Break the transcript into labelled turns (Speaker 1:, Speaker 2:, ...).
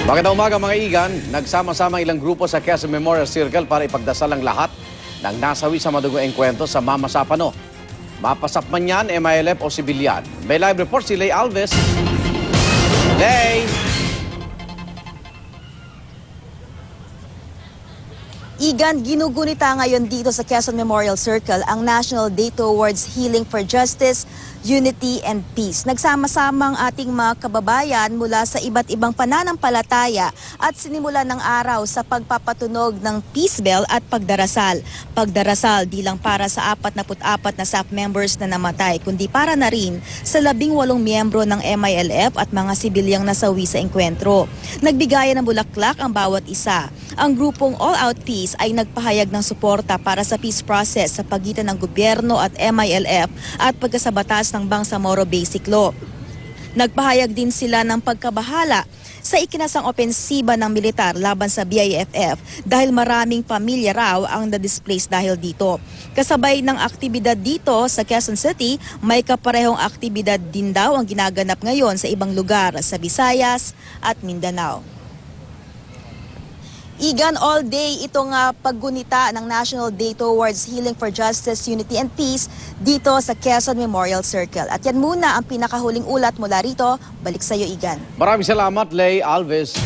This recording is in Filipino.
Speaker 1: Magandang umaga mga igan. Nagsama-sama ilang grupo sa Quezon Memorial Circle para ipagdasal ang lahat ng nasawi sa madugong engkwentro sa Mama Sapano. Mapasap man yan, MILF o sibilyan. May live report si Lay Alves. Lay!
Speaker 2: Igan, ginugunita ngayon dito sa Quezon Memorial Circle ang National Day Towards Healing for Justice, Unity and Peace. Nagsama-sama ang ating mga kababayan mula sa iba't ibang pananampalataya at sinimulan ng araw sa pagpapatunog ng peace bell at pagdarasal. Pagdarasal di lang para sa 44 na SAF members na namatay, kundi para na rin sa 18 miyembro ng MILF at mga sibilyang nasawi sa engkwentro. Nagbigayan ng bulaklak ang bawat isa. Ang grupong All Out Peace ay nagpahayag ng suporta para sa peace process sa pagitan ng gobyerno at MILF at pagkasabatas ng Bangsamoro Basic Law. Nagpahayag din sila ng pagkabahala sa ikinasang opensiba ng militar laban sa BIFF dahil maraming pamilya raw ang na-displace dahil dito. Kasabay ng aktibidad dito sa Quezon City, may kaparehong aktibidad din daw ang ginaganap ngayon sa ibang lugar sa Visayas at Mindanao. Igan, all day itong paggunita ng National Day Towards Healing for Justice, Unity and Peace dito sa Quezon Memorial Circle. At yan muna ang pinakahuling ulat mula rito. Balik sa iyo, Igan.
Speaker 1: Maraming salamat, Lay Alves.